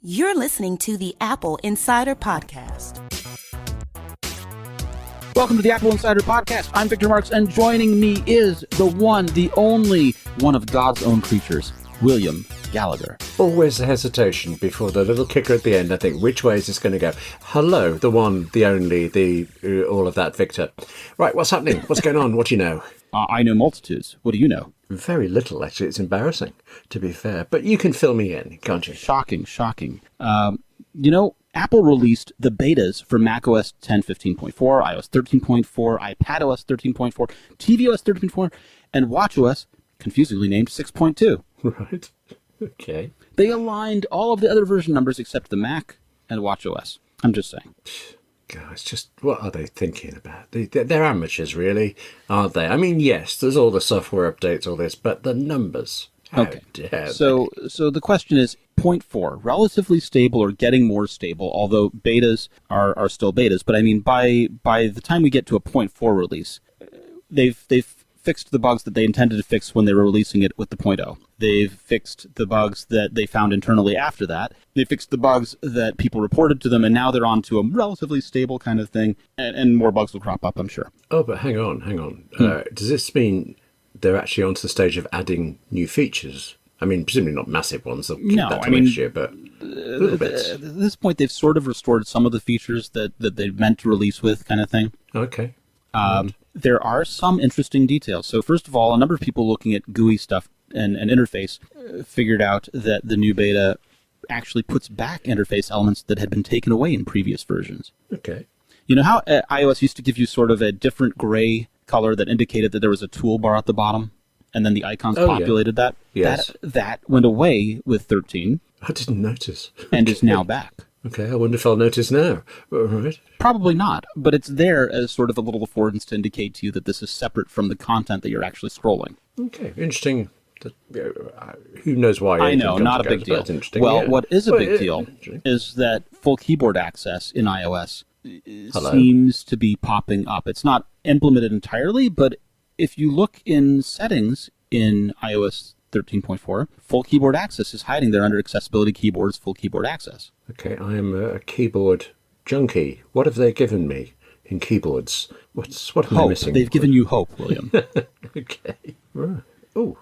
You're listening to the Apple Insider Podcast. Welcome to the Apple Insider Podcast. I'm Victor Marks, and joining me is the one, the only one of God's own creatures, William Gallagher. Always a hesitation before the little kicker at the end. I think, which way is this going to go? Hello, the one, the only, the all of that, Victor. Right, what's happening? What's going on? What do you know? I know multitudes. What do you know? Very little, actually. It's embarrassing, to be fair. But you can fill me in, can't you? Shocking. Apple released the betas for macOS 10.15.4, iOS 13.4, iPadOS 13.4, tvOS 13.4, and watchOS, confusingly named 6.2. Right. Okay. They aligned all of the other version numbers except the Mac and watchOS. I'm just saying. God, it's just, what are they thinking about? They're amateurs, really, aren't they? I mean, yes, there's all the software updates, all this, but the numbers. Okay. So the question is, 0.4, relatively stable or getting more stable, although betas are still betas. But I mean, by the time we get to a 0.4 release, they've fixed the bugs that they intended to fix when they were releasing it with the 0.0. They've fixed the bugs that they found internally after that. They fixed the bugs that people reported to them, and now they're on to a relatively stable kind of thing, and more bugs will crop up, I'm sure. Oh, but hang on. Does this mean they're actually onto the stage of adding new features? I mean, presumably not massive ones. They'll keep that to next year, but little bits. At this point, they've sort of restored some of the features that they meant to release with, kind of thing. Okay. There are some interesting details. So first of all, a number of people looking at GUI stuff and interface figured out that the new beta actually puts back interface elements that had been taken away in previous versions. Okay. You know how iOS used to give you sort of a different gray color that indicated that there was a toolbar at the bottom, and then the icons populated that? Yes. That went away with 13. I didn't notice. And is now back. Okay, I wonder if I'll notice now. All right. Probably not, but it's there as sort of a little affordance to indicate to you that this is separate from the content that you're actually scrolling. Okay, interesting. Who knows why? I know, not a big deal. Well, what is a big deal is that full keyboard access in iOS seems to be popping up. It's not implemented entirely, but if you look in settings in iOS 13.4, full keyboard access is hiding there under accessibility keyboards, full keyboard access. Okay, I am a keyboard junkie. What have they given me in keyboards? What am I missing? They've given you hope, William. Okay. Right. Oh.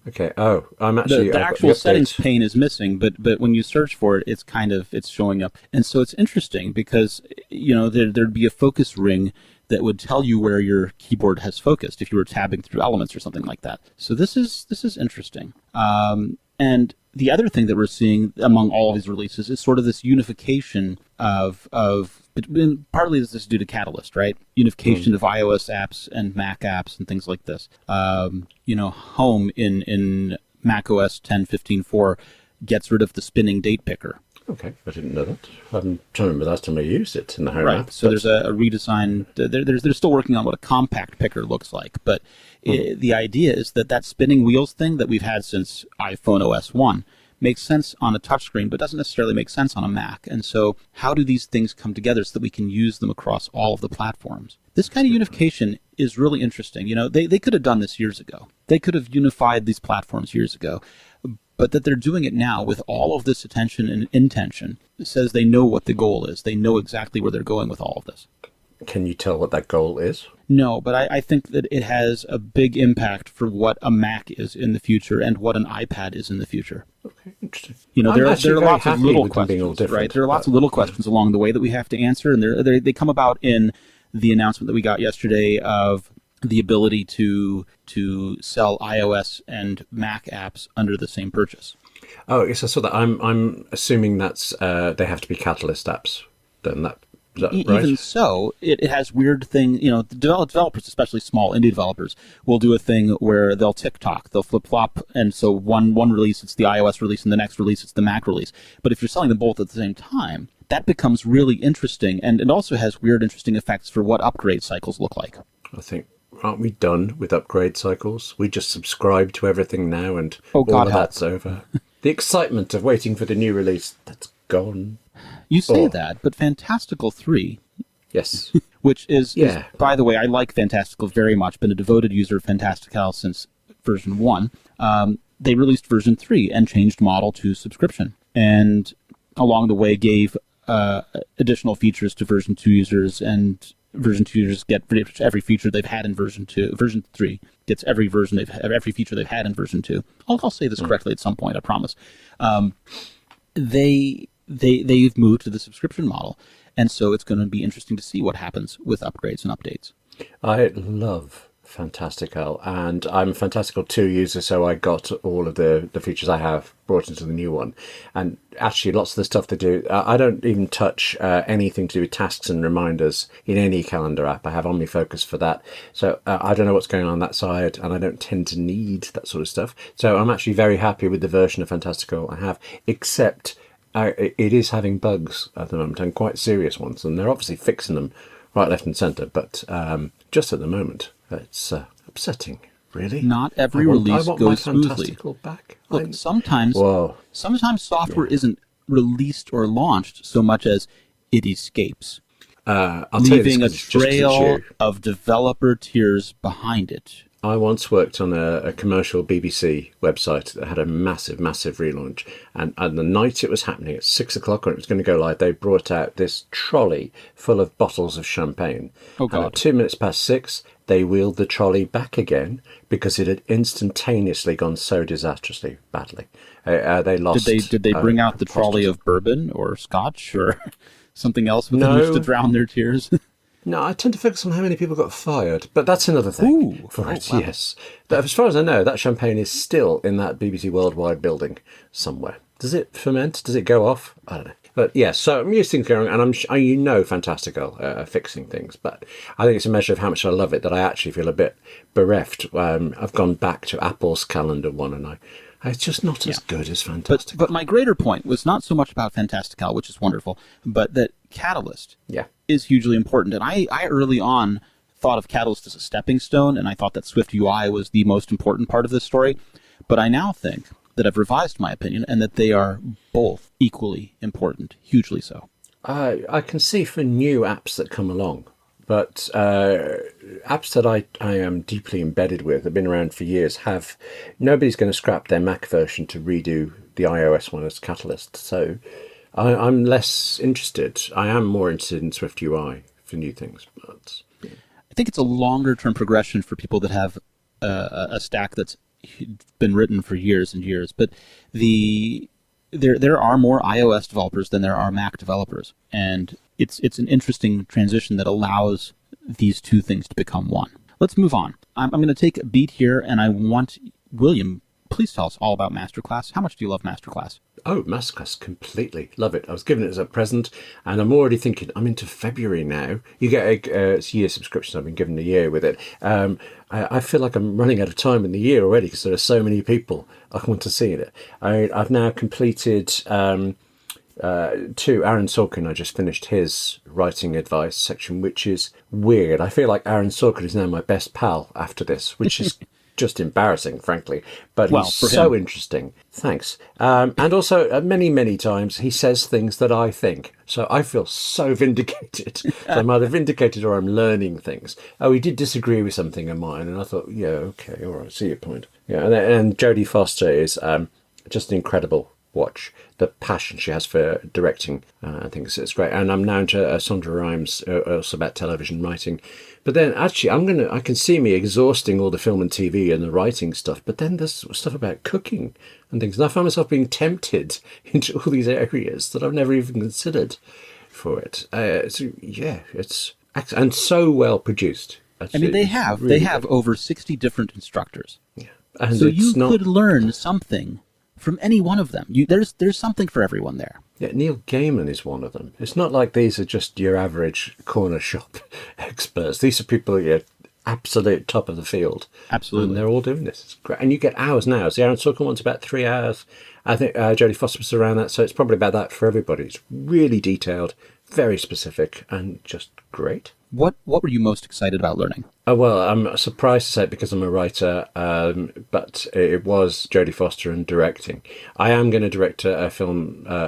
Okay. Oh, I'm actually the actual settings pane is missing, but when you search for it, it's showing up, and so it's interesting because there'd be a focus ring that would tell you where your keyboard has focused if you were tabbing through elements or something like that. So this is interesting. And the other thing that we're seeing among all of these releases is sort of this unification of partly this is due to Catalyst, right? Unification of iOS apps and Mac apps and things like this. Home in macOS 10.15.4 gets rid of the spinning date picker. Okay, I didn't know that. I'm trying to remember the last time I used it in the home Right, app. so there's a redesign. They're still working on what a compact picker looks like, but the idea is that spinning wheels thing that we've had since iPhone OS 1 makes sense on a touchscreen, but doesn't necessarily make sense on a Mac. And so how do these things come together so that we can use them across all of the platforms? This kind of unification is really interesting. They could have done this years ago. They could have unified these platforms years ago. But that they're doing it now with all of this attention and intention says they know what the goal is. They know exactly where they're going with all of this. Can you tell what that goal is? No, but I think that it has a big impact for what a Mac is in the future and what an iPad is in the future. Okay, interesting. There are lots of little questions, right? There are lots of little questions along the way that we have to answer, and they come about in the announcement that we got yesterday of the ability to sell iOS and Mac apps under the same purchase. Oh, yes, I saw that. I'm assuming that's they have to be Catalyst apps. Then is that right? Even so, it has weird thing. Developers, especially small indie developers, will do a thing where they'll TikTok, they'll flip flop, and so one release it's the iOS release, and the next release it's the Mac release. But if you're selling them both at the same time, that becomes really interesting, and it also has weird, interesting effects for what upgrade cycles look like. I think. Aren't we done with upgrade cycles? We just subscribe to everything now, and all of that's over. The excitement of waiting for the new release, that's gone. You say that, but Fantastical 3... Yes. Which is, by the way, I like Fantastical very much. Been a devoted user of Fantastical since version 1. They released version 3 and changed model to subscription. And along the way gave additional features to version 2 users, and version 2 users get pretty much every feature they've had in version 2. Version 3 gets every feature they've had in version 2. I'll say this correctly at some point, I promise. They've moved to the subscription model, and so it's going to be interesting to see what happens with upgrades and updates. I love Fantastical, and I'm a Fantastical 2 user, so I got all of the features I have brought into the new one. And actually, lots of the stuff they do, I don't even touch anything to do with tasks and reminders in any calendar app. I have OmniFocus for that, so I don't know what's going on that side, and I don't tend to need that sort of stuff. So I'm actually very happy with the version of Fantastical I have, except it is having bugs at the moment, and quite serious ones, and they're obviously fixing them right, left and centre, but just at the moment, it's upsetting, really. Not every release goes smoothly. Back. Look, sometimes software isn't released or launched so much as it escapes, leaving a trail of developer tears behind it. I once worked on a commercial BBC website that had a massive, massive relaunch. And the night it was happening, at 6 o'clock when it was going to go live, they brought out this trolley full of bottles of champagne. Oh, God. And at 2 minutes past 6, they wheeled the trolley back again because it had instantaneously gone so disastrously badly. They lost. Did they bring out the trolley of bourbon or scotch or something else with which to drown their tears? No, I tend to focus on how many people got fired, but that's another thing. Ooh, for it, wow. Yes. As far as I know, that champagne is still in that BBC Worldwide building somewhere. Does it ferment? Does it go off? I don't know. But yes, so I'm used to things going on, and Fantastical fixing things, but I think it's a measure of how much I love it that I actually feel a bit bereft. I've gone back to Apple's calendar one, and it's just not as good as Fantastical. But my greater point was not so much about Fantastical, which is wonderful, but that Catalyst is hugely important. And I early on thought of Catalyst as a stepping stone, and I thought that Swift UI was the most important part of this story. But I now think that I've revised my opinion and that they are both equally important, hugely so. I can see for new apps that come along, but apps that I am deeply embedded with, have been around for years, nobody's going to scrap their Mac version to redo the iOS one as Catalyst. So I'm less interested. I am more interested in Swift UI for new things. But I think it's a longer-term progression for people that have a stack that's been written for years and years. But there are more iOS developers than there are Mac developers, and it's an interesting transition that allows these two things to become one. Let's move on. I'm going to take a beat here, and I want William, please tell us all about Masterclass. How much do you love Masterclass? Oh, Masterclass, completely. Love it. I was given it as a present, and I'm already thinking, I'm into February now. You get a year subscription. I've been given a year with it. I feel like I'm running out of time in the year already because there are so many people I want to see in it. I've now completed 2. Aaron Sorkin, I just finished his writing advice section, which is weird. I feel like Aaron Sorkin is now my best pal after this, which is just embarrassing, frankly. But he's so interesting. Thanks. And also, many, many times, he says things that I think. So I feel so vindicated. So I'm either vindicated or I'm learning things. Oh, he did disagree with something of mine. And I thought, yeah, okay, all right, see your point. Yeah, and Jodie Foster is just an incredible watch. The passion she has for directing, I think it's great. And I'm now into Sandra Rhimes, also about television writing. But then actually, I can see me exhausting all the film and TV and the writing stuff. But then there's stuff about cooking and things. And I find myself being tempted into all these areas that I've never even considered for it. It's and so well produced. I mean, they have over 60 different instructors. Yeah, and so you could learn something from any one of them. There's something for everyone there. Yeah, Neil Gaiman is one of them. It's not like these are just your average corner shop experts. These are people absolute top of the field. Absolutely. And they're all doing this. It's great. And you get hours and hours. The Aaron Sorkin one's about 3 hours. I think Jodie Foster was around that, so it's probably about that for everybody. It's really detailed, very specific, and just great. What were you most excited about learning? Oh, well, I'm surprised to say it because I'm a writer, but it was Jodie Foster and directing. I am going to direct a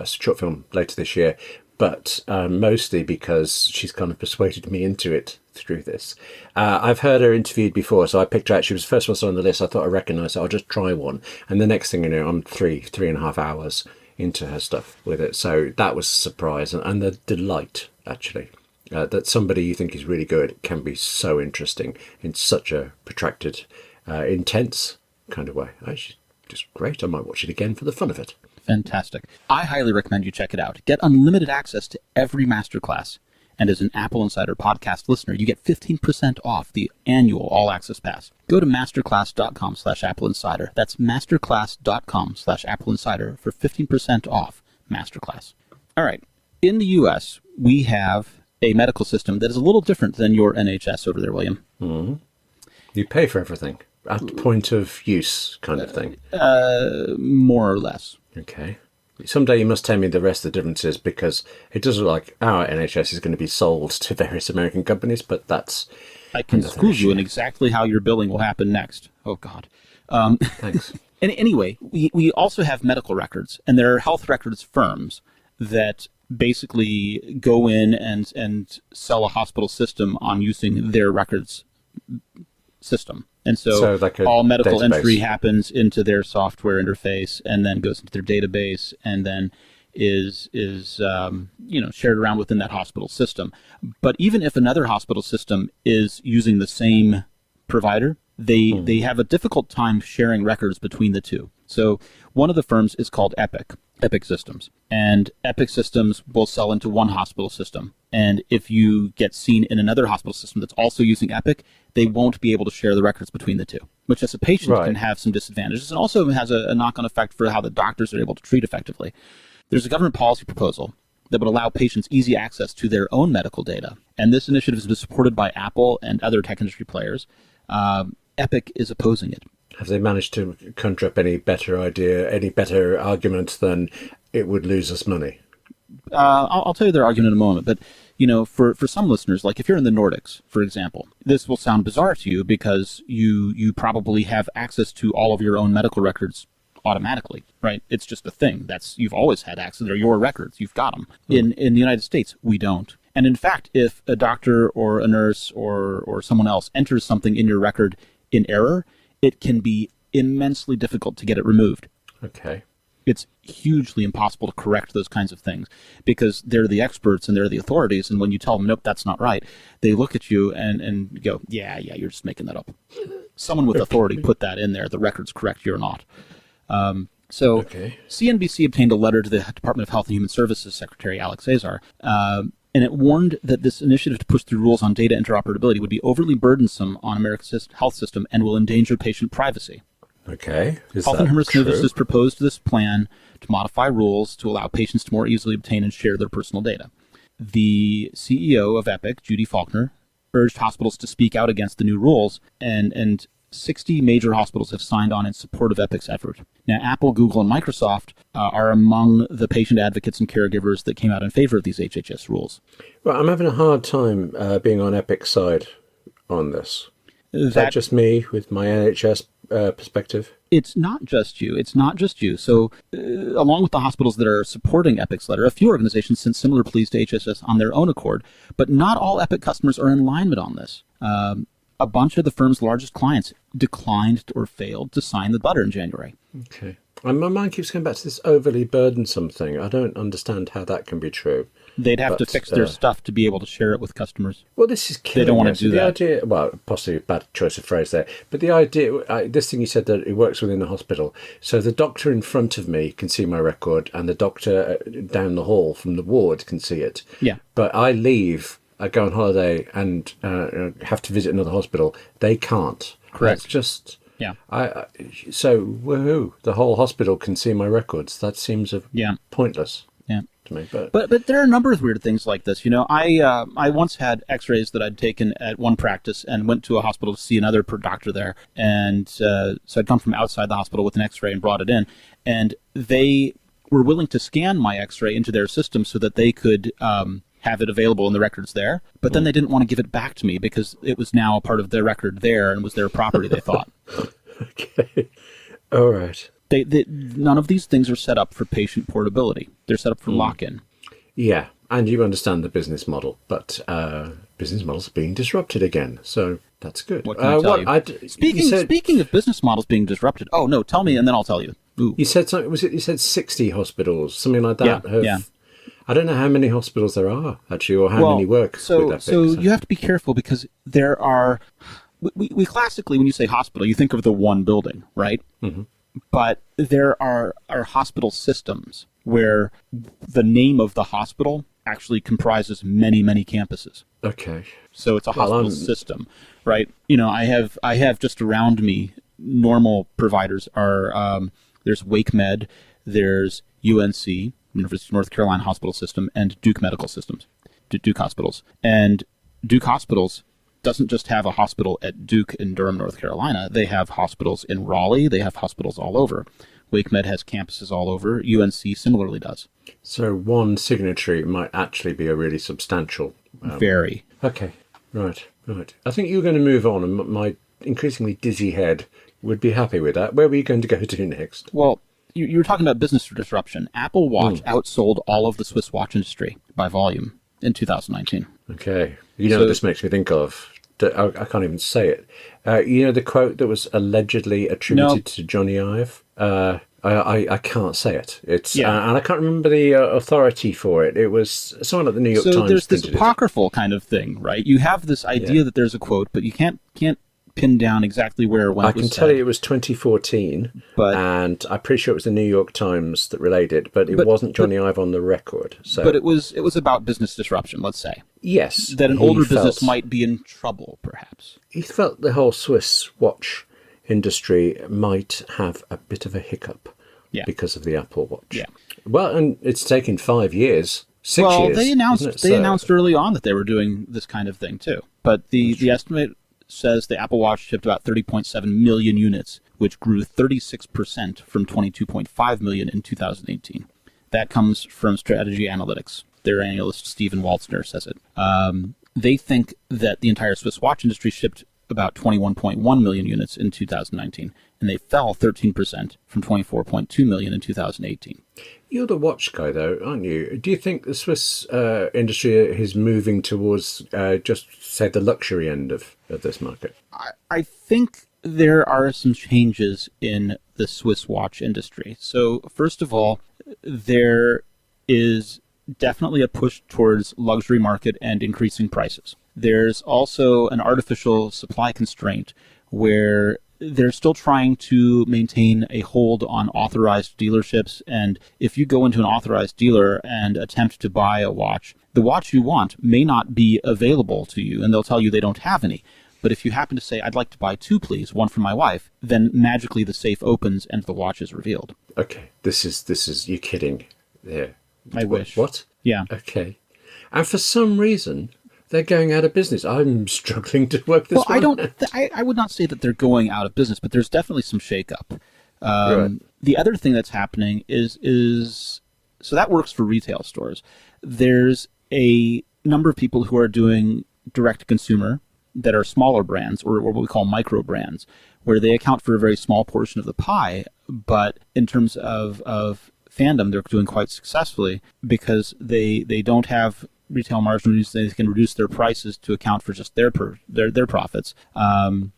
short film later this year, but mostly because she's kind of persuaded me into it through this. I've heard her interviewed before, so I picked her out. She was the first one on the list. I thought I recognised her. I'll just try one. And the next thing you know, I'm 3.5 hours into her stuff with it. So that was a surprise and the delight, actually, that somebody you think is really good can be so interesting in such a protracted, intense kind of way. Actually, just great. I might watch it again for the fun of it. Fantastic. I highly recommend you check it out. Get unlimited access to every masterclass. And as an Apple Insider podcast listener, you get 15% off the annual All Access Pass. Go to masterclass.com/AppleInsider. That's masterclass.com/AppleInsider for 15% off Masterclass. All right. In the U.S., we have a medical system that is a little different than your NHS over there, William. Mm-hmm. You pay for everything at the point of use kind of thing. More or less. Okay. Someday you must tell me the rest of the differences, because it does look like our NHS is going to be sold to various American companies, but that's... I can school you in exactly how your billing will happen next. Oh, God. Thanks. Anyway, we also have medical records, and there are health records firms that basically go in and sell a hospital system on using their records system. And so like all medical entry happens into their software interface and then goes into their database and then is shared around within that hospital system. But even if another hospital system is using the same provider, they have a difficult time sharing records between the two. So one of the firms is called Epic Systems. And Epic Systems will sell into one hospital system. And if you get seen in another hospital system that's also using Epic, they won't be able to share the records between the two, which as a patient can have some disadvantages and also has a knock-on effect for how the doctors are able to treat effectively. There's a government policy proposal that would allow patients easy access to their own medical data. And this initiative has been supported by Apple and other tech industry players. Epic is opposing it. Have they managed to conjure up any better idea, any better argument than it would lose us money? I'll tell you their argument in a moment, but for some listeners, like if you're in the Nordics, for example, this will sound bizarre to you because you probably have access to all of your own medical records automatically, right? It's just a thing. You've always had access. They're your records. You've got them. In the United States, we don't. And in fact, if a doctor or a nurse or someone else enters something in your record in error, it can be immensely difficult to get it removed. Okay. It's hugely impossible to correct those kinds of things because they're the experts and they're the authorities. And when you tell them, nope, that's not right, they look at you and go, yeah, you're just making that up. Someone with authority put that in there. The record's correct, you're not. CNBC obtained a letter to the Department of Health and Human Services Secretary Alex Azar, and it warned that this initiative to push through rules on data interoperability would be overly burdensome on America's health system and will endanger patient privacy. Okay. Health and Human Services proposed this plan to modify rules to allow patients to more easily obtain and share their personal data. The CEO of Epic, Judy Faulkner, urged hospitals to speak out against the new rules, and 60 major hospitals have signed on in support of Epic's effort. Now, Apple, Google, and Microsoft are among the patient advocates and caregivers that came out in favor of these HHS rules. Well, I'm having a hard time being on Epic's side on this. Is that just me with my NHS perspective? It's not just you. So along with the hospitals that are supporting Epic's letter, a few organizations sent similar pleas to HHS on their own accord, but not all Epic customers are in alignment on this. A bunch of the firm's largest clients declined or failed to sign the letter in January. Okay. And my mind keeps going back to this overly burdensome thing. I don't understand how that can be true. They'd have to fix their stuff to be able to share it with customers. Well, this is killing. They don't want to do that. Idea, well, possibly a bad choice of phrase there. But the idea, this thing you said that it works within the hospital. So the doctor in front of me can see my record and the doctor down the hall from the ward can see it. Yeah. But I leave, I go on holiday and have to visit another hospital. They can't. Correct. It's just... Yeah. So, woohoo, the whole hospital can see my records. That seems pointless. Yeah. To me, but there are a number of weird things like this. I once had X-rays that I'd taken at one practice and went to a hospital to see another doctor there, and so I'd come from outside the hospital with an X-ray and brought it in, and they were willing to scan my X-ray into their system so that they could have it available in the records there, but then they didn't want to give it back to me because it was now a part of their record there and was their property. They thought. Okay, all right. None of these things are set up for patient portability. They're set up for lock-in. Yeah, and you understand the business model, but business models are being disrupted again, so that's good. What can I tell you? Speaking of business models being disrupted, oh no, tell me and then I'll tell you. Ooh. You said something. Was it? You said 60 hospitals, something like that. Yeah. I don't know how many hospitals there are actually, or how many work with Epic. So you have to be careful because there are. We classically, when you say hospital, you think of the one building, right? Mm-hmm. But there are hospital systems where the name of the hospital actually comprises many, many campuses. Okay. So it's a hospital system, right? I have just around me normal providers are there's WakeMed, there's UNC, University of North Carolina Hospital System, and Duke Medical Systems, Duke Hospitals. And Duke Hospitals doesn't just have a hospital at Duke in Durham, North Carolina. They have hospitals in Raleigh. They have hospitals all over. WakeMed has campuses all over. UNC similarly does. So one signatory might actually be a really substantial... Very. Okay, right. I think you were going to move on, and my increasingly dizzy head would be happy with that. Where were you going to go to next? Well, you were talking about business disruption. Apple Watch outsold all of the Swiss watch industry by volume in 2019. Okay. What this makes me think of? I can't even say it. The quote that was allegedly attributed to Johnny Ive? I can't say it. It's and I can't remember the authority for it. It was someone at the New York Times. So there's this apocryphal kind of thing, right? You have this idea that there's a quote, but you can't pin down exactly where it went. I can tell you it was 2014, and I'm pretty sure it was the New York Times that relayed it, but it wasn't Johnny Ive on the record. So. But it was about business disruption, let's say. Yes. That an older business might be in trouble, perhaps. He felt the whole Swiss watch industry might have a bit of a hiccup because of the Apple Watch. Yeah. Well, and it's taken 5 years. 6 years. Well, they announced early on that they were doing this kind of thing too. But the estimate says the Apple Watch shipped about 30.7 million units, which grew 36% from 22.5 million in 2018. That comes from Strategy Analytics. Their analyst, Steven Waltzner, says it. They think that the entire Swiss watch industry shipped about 21.1 million units in 2019, and they fell 13% from 24.2 million in 2018. You're the watch guy, though, aren't you? Do you think the Swiss industry is moving towards just, say, the luxury end of this market? I think there are some changes in the Swiss watch industry. So, first of all, there is definitely a push towards luxury market and increasing prices. There's also an artificial supply constraint where they're still trying to maintain a hold on authorized dealerships. And if you go into an authorized dealer and attempt to buy a watch, the watch you want may not be available to you, and they'll tell you they don't have any. But if you happen to say, I'd like to buy two, please, one for my wife, then magically the safe opens and the watch is revealed. Okay, this is you're kidding. Yeah. I wish. What? Yeah. Okay. And for some reason, they're going out of business. I'm struggling to work this one. I would not say that they're going out of business, but there's definitely some shakeup. Right. The other thing that's happening is so that works for retail stores. There's a number of people who are doing direct to consumer that are smaller brands, or what we call micro brands, where they account for a very small portion of the pie, but in terms of fandom, they're doing quite successfully because they don't have retail margins. They can reduce their prices to account for just their profits, and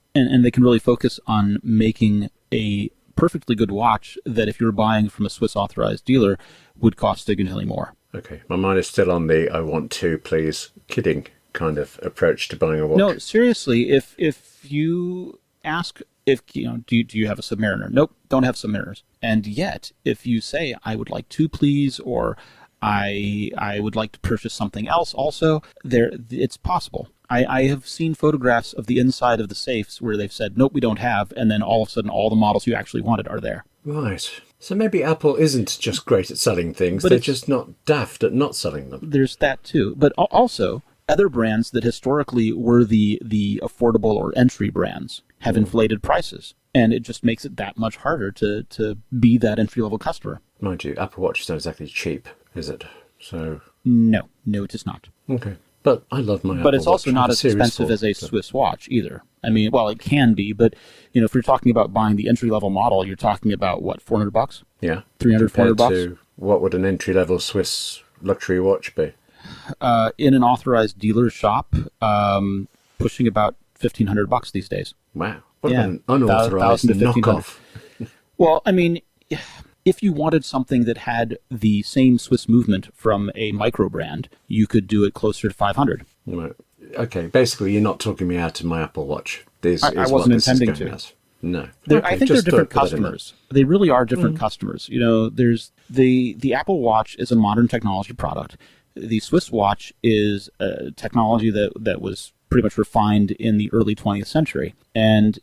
they can really focus on making a perfectly good watch that if you were buying from a Swiss authorized dealer would cost significantly more. Okay, my mind is still on the I want to, please, kidding kind of approach to buying a watch. No, seriously, if you ask do you have a Submariner? Nope, don't have Submariners. And yet, if you say, I would like two, please, or I would like to purchase something else also, it's possible. I have seen photographs of the inside of the safes where they've said, nope, we don't have, and then all of a sudden all the models you actually wanted are there. Right. So maybe Apple isn't just great at selling things, they're just not daft at not selling them. There's that too. But also, other brands that historically were the affordable or entry brands have inflated prices, and it just makes it that much harder to be that entry-level customer. Mind you, Apple Watch is not exactly cheap, is it? So No, it is not. Okay. But I love my Apple Watch. But it's also not as expensive as a Swiss watch either. I mean, well, it can be, but if you're talking about buying the entry-level model, you're talking about, what, $400? Yeah. $300, $400? To what would an entry-level Swiss luxury watch be? In an authorized dealer's shop, pushing about $1,500 these days. Wow. What about an unauthorized knockoff? Well, I mean, if you wanted something that had the same Swiss movement from a micro brand, you could do it closer to 500. Right. Okay, basically, you're not talking me out of my Apple Watch. I wasn't intending to. No. I think they're different customers. They really are different customers. There's the Apple Watch is a modern technology product. The Swiss watch is a technology that was pretty much refined in the early 20th century. And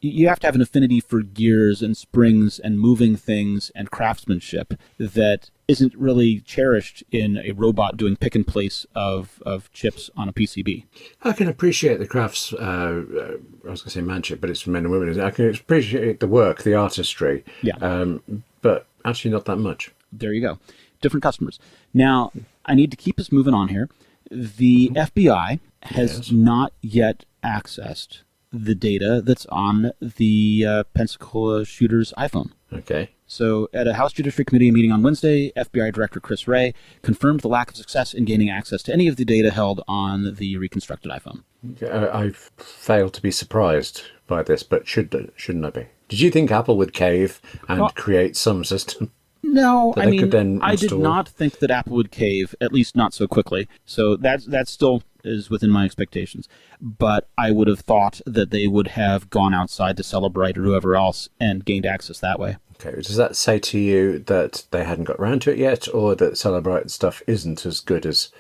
you have to have an affinity for gears and springs and moving things and craftsmanship that isn't really cherished in a robot doing pick and place of chips on a PCB. I can appreciate the crafts, I was going to say manship, but it's for men and women. I can appreciate the work, the artistry, but actually not that much. There you go. Different customers. Now, I need to keep us moving on here. The FBI has not yet accessed the data that's on the Pensacola shooter's iPhone. Okay. So at a House Judiciary Committee meeting on Wednesday, FBI Director Chris Wray confirmed the lack of success in gaining access to any of the data held on the reconstructed iPhone. I failed to be surprised by this, but shouldn't I be? Did you think Apple would cave and create some system? No, I mean, I did not think that Apple would cave, at least not so quickly. So that still is within my expectations. But I would have thought that they would have gone outside to Celebrite or whoever else and gained access that way. Okay, does that say to you that they hadn't got around to it yet, or that Celebrite stuff isn't as good as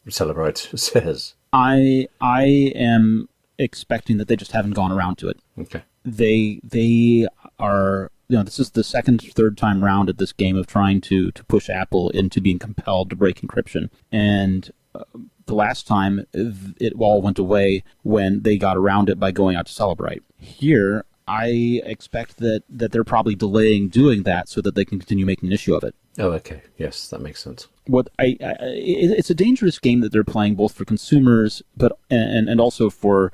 Celebrite says? I am expecting that they just haven't gone around to it. Okay. They are... this is the third time round at this game of trying to push Apple into being compelled to break encryption. And the last time, it all went away when they got around it by going out to Celebrite. Here, I expect that they're probably delaying doing that so that they can continue making an issue of it. Oh, okay. Yes, that makes sense. It's a dangerous game that they're playing both for consumers, but and also for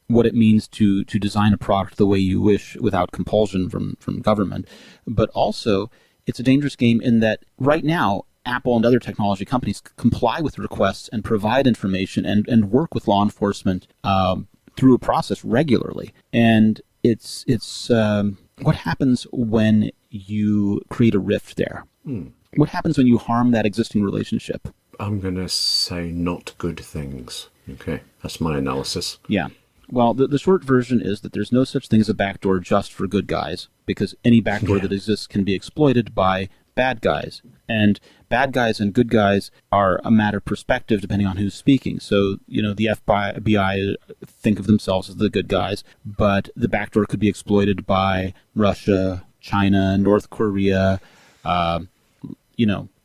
what it means to design a product the way you wish without compulsion from government. But also, it's a dangerous game in that right now, Apple and other technology companies comply with requests and provide information and work with law enforcement through a process regularly. And it's what happens when you create a rift there? What happens when you harm that existing relationship? I'm going to say not good things. Okay, that's my analysis. Yeah. Well, the short version is that there's no such thing as a backdoor just for good guys, because any backdoor that exists can be exploited by bad guys. And bad guys and good guys are a matter of perspective depending on who's speaking. So, the FBI think of themselves as the good guys, but the backdoor could be exploited by Russia, China, North Korea,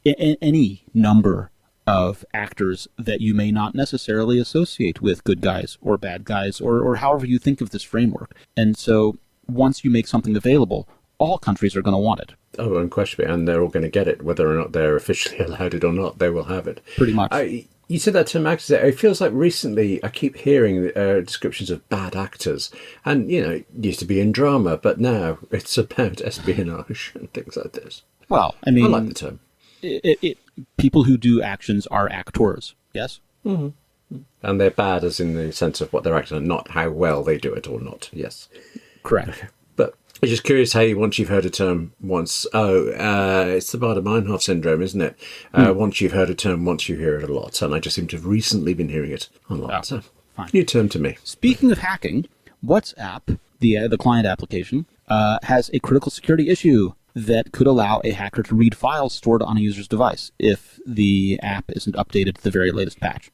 any number of actors that you may not necessarily associate with good guys or bad guys or however you think of this framework. And so once you make something available, all countries are going to want it. Oh, unquestionably, and they're all going to get it, whether or not they're officially allowed it or not, they will have it. Pretty much. You said that term actors. It feels like recently I keep hearing descriptions of bad actors. And, it used to be in drama, but now it's about espionage and things like this. Well, I mean... I like the term. People who do actions are actors, yes? Mm-hmm. And they're bad as in the sense of what they're acting and not how well they do it or not, yes. Correct. Okay. But I'm just curious how once you've heard a term once, it's the Baader-Meinhof syndrome, isn't it? Once you've heard a term, once you hear it a lot. And I just seem to have recently been hearing it a lot. Oh, so, fine. New term to me. Speaking of hacking, WhatsApp, the client application, has a critical security issue that could allow a hacker to read files stored on a user's device if the app isn't updated to the very latest patch.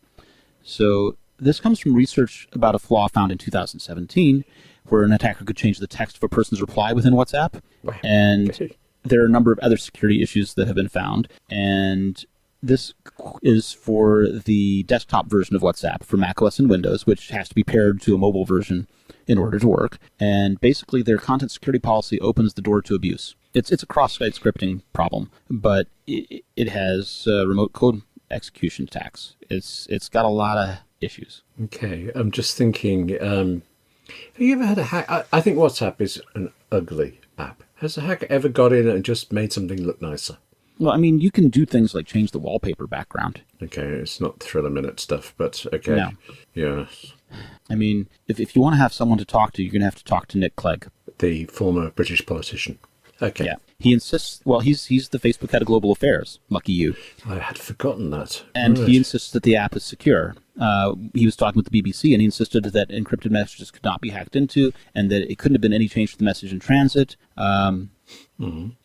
So this comes from research about a flaw found in 2017 where an attacker could change the text of a person's reply within WhatsApp. Wow. And there are a number of other security issues that have been found. And this is for the desktop version of WhatsApp for macOS and Windows, which has to be paired to a mobile version in order to work. And basically their content security policy opens the door to abuse. It's a cross-site scripting problem, but it has remote code execution attacks. It's got a lot of issues. Okay, I'm just thinking, have you ever had a hack? I think WhatsApp is an ugly app. Has a hacker ever got in and just made something look nicer? Well, I mean, you can do things like change the wallpaper background. Okay, it's not thriller-minute stuff, but okay. No. Yeah. I mean, if you want to have someone to talk to, you're going to have to talk to Nick Clegg. the former British politician. Okay. Yeah. He insists, well, he's the Facebook head of global affairs. Lucky you. I had forgotten that. And he insists that the app is secure. He was talking with the BBC, and he insisted that encrypted messages could not be hacked into, and that it couldn't have been any change to the message in transit.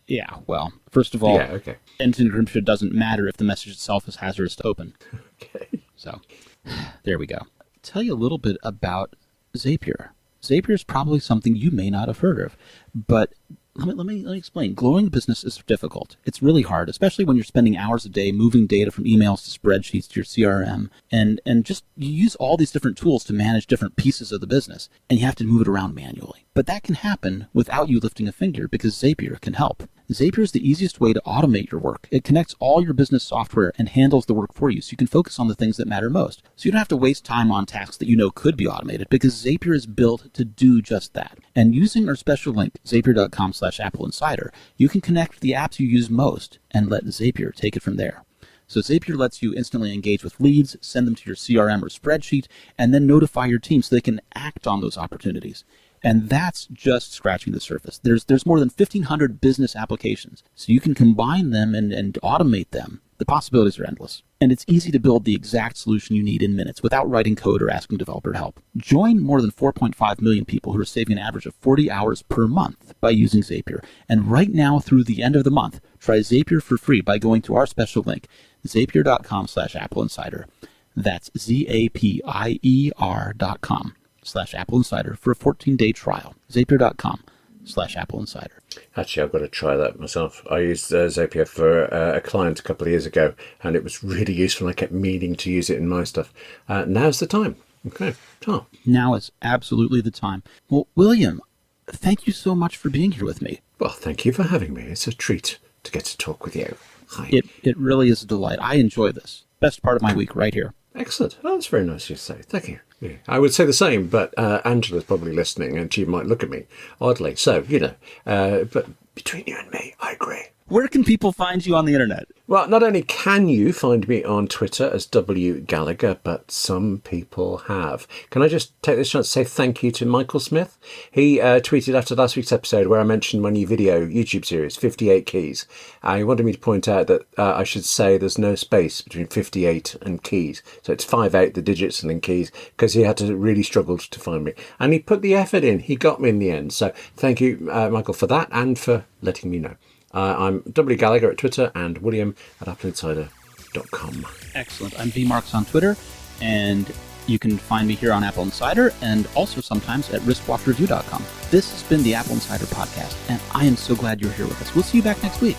Yeah, well, first of all, end-to-end encryption doesn't matter if the message itself is hazardous to open. Okay. So, there we go. Tell you a little bit about Zapier. Zapier is probably something you may not have heard of, but let me explain. Growing a business is difficult. It's really hard, especially when you're spending hours a day moving data from emails to spreadsheets to your CRM, and just you use all these different tools to manage different pieces of the business, and you have to move it around manually. But that can happen without you lifting a finger, because Zapier can help. Zapier is the easiest way to automate your work. It connects all your business software and handles the work for you, so you can focus on the things that matter most. So you don't have to waste time on tasks that you know could be automated, because Zapier is built to do just that. And using our special link, zapier.com/AppleInsider, you can connect the apps you use most and let Zapier take it from there. So Zapier lets you instantly engage with leads, send them to your CRM or spreadsheet, and then notify your team so they can act on those opportunities. And that's just scratching the surface. There's more than 1,500 business applications, so you can combine them and automate them. The possibilities are endless. And it's easy to build the exact solution you need in minutes without writing code or asking developer help. Join more than 4.5 million people who are saving an average of 40 hours per month by using Zapier. And right now through the end of the month, try Zapier for free by going to our special link, zapier.com/AppleInsider. That's zapier.com/AppleInsider for a 14-day trial. Zapier.com/AppleInsider. Actually, I've got to try that myself. I used Zapier for a client a couple of years ago, and it was really useful. I kept meaning to use it in my stuff. Now's the time. Okay. Oh. Now is absolutely the time. Well, William, thank you so much for being here with me. Well, thank you for having me. It's a treat to get to talk with you. Hi. It really is a delight. I enjoy this. Best part of my week right here. Excellent. Oh, that's very nice of you to say. Thank you. Yeah. I would say the same, but Angela's probably listening and she might look at me oddly. So, but between you and me, I agree. Where can people find you on the internet? Well, not only can you find me on Twitter as W. Gallagher, but some people have. Can I just take this chance to say thank you to Michael Smith? He tweeted after last week's episode where I mentioned my new video YouTube series, 58 Keys. He wanted me to point out that I should say there's no space between 58 and keys. So it's 58, the digits, and then keys, because he had to really struggle to find me. And he put the effort in. He got me in the end. So thank you, Michael, for that and for letting me know. I'm W. Gallagher at Twitter and William at AppleInsider.com. Excellent. I'm VMarks on Twitter, and you can find me here on Apple Insider and also sometimes at wristwatchreview.com. This has been the Apple Insider Podcast, and I am so glad you're here with us. We'll see you back next week.